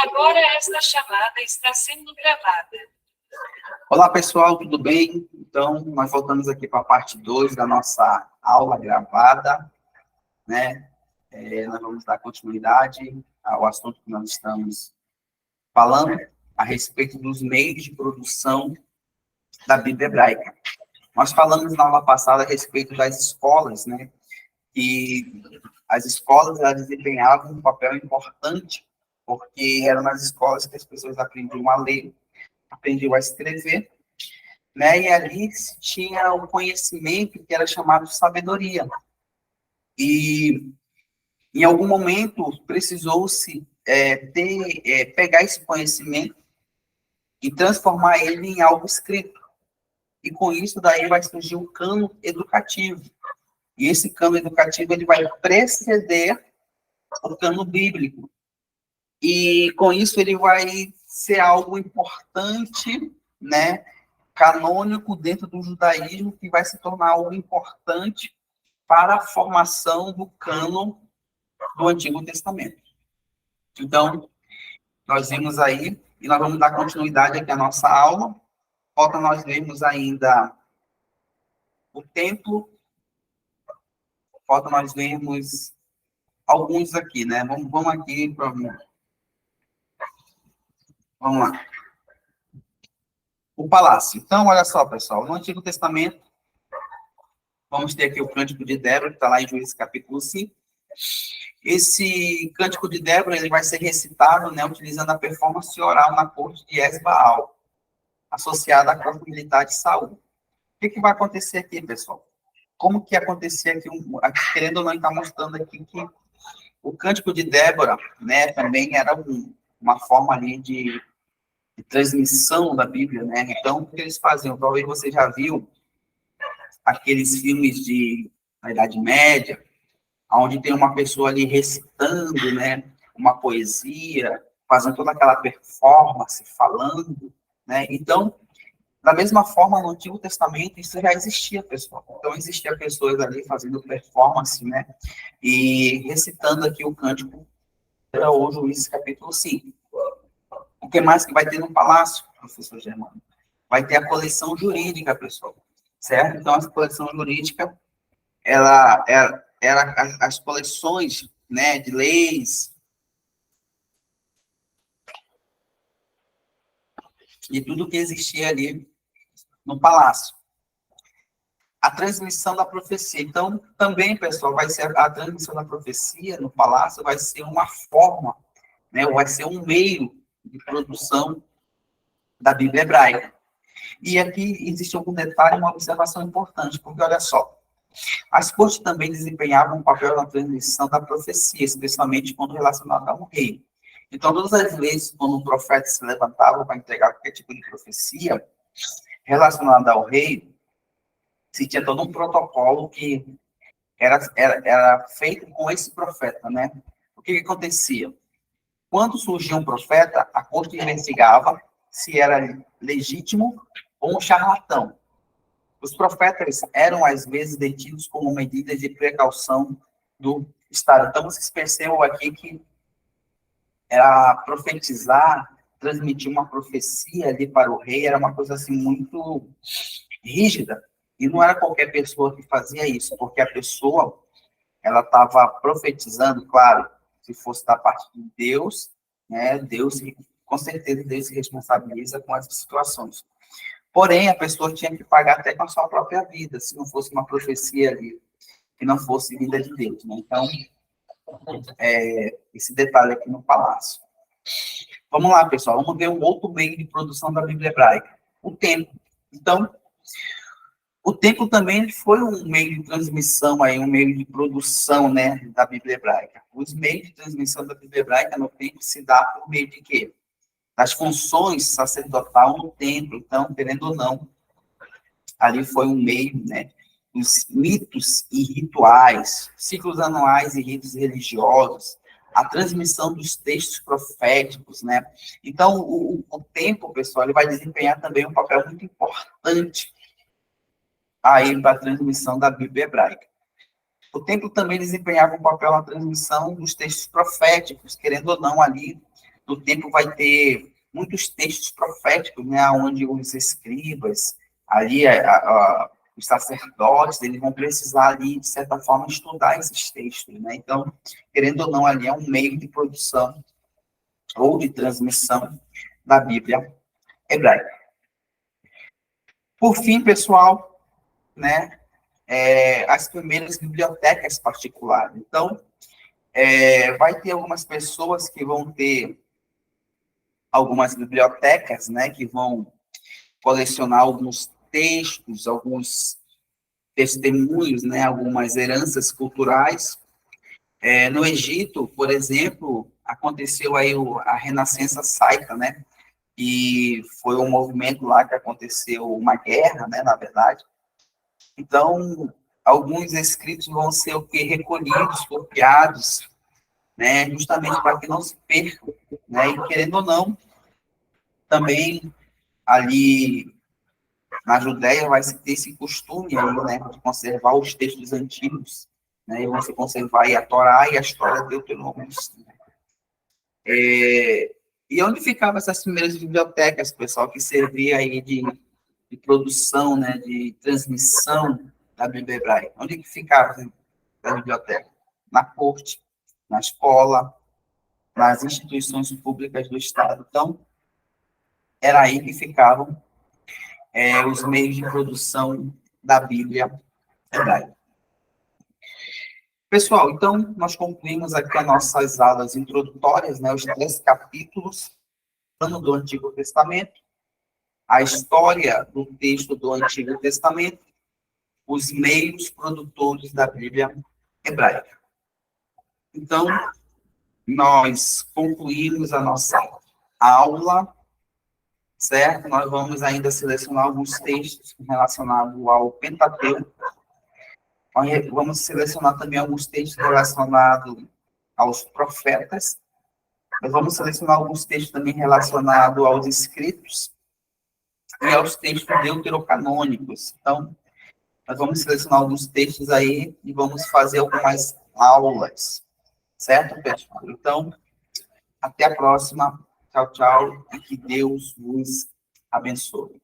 Agora esta chamada está sendo gravada. Olá, pessoal, tudo bem? Então, nós voltamos aqui para a parte 2 da nossa aula gravada, né? Nós vamos dar continuidade ao assunto que nós estamos falando a respeito dos meios de produção da Bíblia hebraica. Nós falamos na aula passada a respeito das escolas, né? E as escolas, elas desempenhavam um papel importante, porque eram nas escolas que as pessoas aprendiam a ler, aprendiam a escrever, né? E ali tinha um conhecimento que era chamado de sabedoria. E em algum momento precisou-se pegar esse conhecimento e transformar ele em algo escrito. E com isso daí vai surgir um cano educativo. E esse cano educativo ele vai preceder o cano bíblico. E com isso ele vai ser algo importante, né, canônico dentro do judaísmo, que vai se tornar algo importante para a formação do cânon do Antigo Testamento. Então, nós vimos aí, e nós vamos dar continuidade aqui à nossa aula. Falta nós vermos ainda o templo, falta nós vermos alguns aqui, né? Vamos aqui para... Vamos lá. O palácio. Então, olha só, pessoal. No Antigo Testamento, vamos ter aqui o Cântico de Débora, que está lá em Juízes capítulo 5. Esse Cântico de Débora ele vai ser recitado, né, utilizando a performance oral na corte de Esbaal, associada à corte militar de Saul. O que vai acontecer aqui, pessoal? Como que acontecia aqui, querendo ou não, está mostrando aqui que o Cântico de Débora, né, também era uma forma ali de transmissão da Bíblia, né? Então, o que eles faziam? Talvez você já viu aqueles filmes da Idade Média, onde tem uma pessoa ali recitando, né, uma poesia, fazendo toda aquela performance, falando, né? Então, da mesma forma, no Antigo Testamento, isso já existia, pessoal. Então, existia pessoas ali fazendo performance, né, e recitando aqui o cântico, era o Juízes capítulo 5. O que mais que vai ter no palácio, professor Germano? Vai ter a coleção jurídica, pessoal, certo? Então, essa coleção jurídica, ela era as coleções, né, de leis e tudo que existia ali no palácio. A transmissão da profecia. Então, também, pessoal, vai ser a transmissão da profecia no palácio, vai ser uma forma, né, vai ser um meio de produção da Bíblia hebraica. E aqui existe algum detalhe, uma observação importante, porque olha só, as cortes também desempenhavam um papel na transmissão da profecia, especialmente quando relacionada ao rei. Então, todas as vezes, quando um profeta se levantava para entregar qualquer tipo de profecia relacionada ao rei, se tinha todo um protocolo que era feito com esse profeta, né? O que acontecia? Quando surgia um profeta, a corte investigava se era legítimo ou um charlatão. Os profetas eram, às vezes, detidos como medida de precaução do Estado. Então, vocês percebem aqui que era profetizar, transmitir uma profecia ali para o rei, era uma coisa assim muito rígida. E não era qualquer pessoa que fazia isso, porque a pessoa, ela estava profetizando, claro, se fosse da parte de Deus, né, Deus, com certeza, Deus se responsabiliza com essas situações. Porém, a pessoa tinha que pagar até com a sua própria vida, se não fosse uma profecia ali, que não fosse vinda de Deus, né? Então, esse detalhe aqui no palácio. Vamos lá, pessoal, vamos ver um outro meio de produção da Bíblia hebraica, o templo. Então, o templo também foi um meio de transmissão, aí, um meio de produção, né, da Bíblia hebraica. Os meios de transmissão da Bíblia hebraica no templo se dá por meio de quê? Das funções sacerdotal no templo. Então, querendo ou não, ali foi um meio, né, os mitos e rituais, ciclos anuais e ritos religiosos, a transmissão dos textos proféticos, né? Então, o templo, pessoal, ele vai desempenhar também um papel muito importante aí para a transmissão da Bíblia hebraica. O templo também desempenhava um papel na transmissão dos textos proféticos, querendo ou não, ali no templo vai ter muitos textos proféticos, né, onde os escribas, ali os sacerdotes, eles vão precisar ali, de certa forma, estudar esses textos, né? Então, querendo ou não, ali é um meio de produção ou de transmissão da Bíblia hebraica. Por fim, pessoal, né, as primeiras bibliotecas particulares. Então, vai ter algumas pessoas que vão ter algumas bibliotecas, né, que vão colecionar alguns textos, alguns testemunhos, né, algumas heranças culturais. No Egito, por exemplo, aconteceu aí a Renascença Saica, né, e foi um movimento lá que aconteceu uma guerra, né, na verdade. Então, alguns escritos vão ser o que recolhidos, copiados, né, justamente para que não se percam, né, e querendo ou não, também ali na Judéia vai se ter esse costume aí, né, de conservar os textos antigos, né, e vão se conservar aí a Torá e a história de Deuteronômio. E onde ficavam essas primeiras bibliotecas, pessoal, que servia aí de produção, né, de transmissão da Bíblia hebraica? Onde que ficava a biblioteca? Na corte, na escola, nas instituições públicas do Estado. Então, era aí que ficavam os meios de produção da Bíblia hebraica. Pessoal, então, nós concluímos aqui as nossas aulas introdutórias, né, os 3 capítulos do Antigo Testamento, a história do texto do Antigo Testamento, os meios produtores da Bíblia hebraica. Então, nós concluímos a nossa aula, certo? Nós vamos ainda selecionar alguns textos relacionados ao Pentateuco. Vamos selecionar também alguns textos relacionados aos profetas. Nós vamos selecionar alguns textos também relacionados aos escritos e aos textos deuterocanônicos. Então, nós vamos selecionar alguns textos aí e vamos fazer algumas aulas. Certo, pessoal? Então, até a próxima. Tchau, tchau. E que Deus vos abençoe.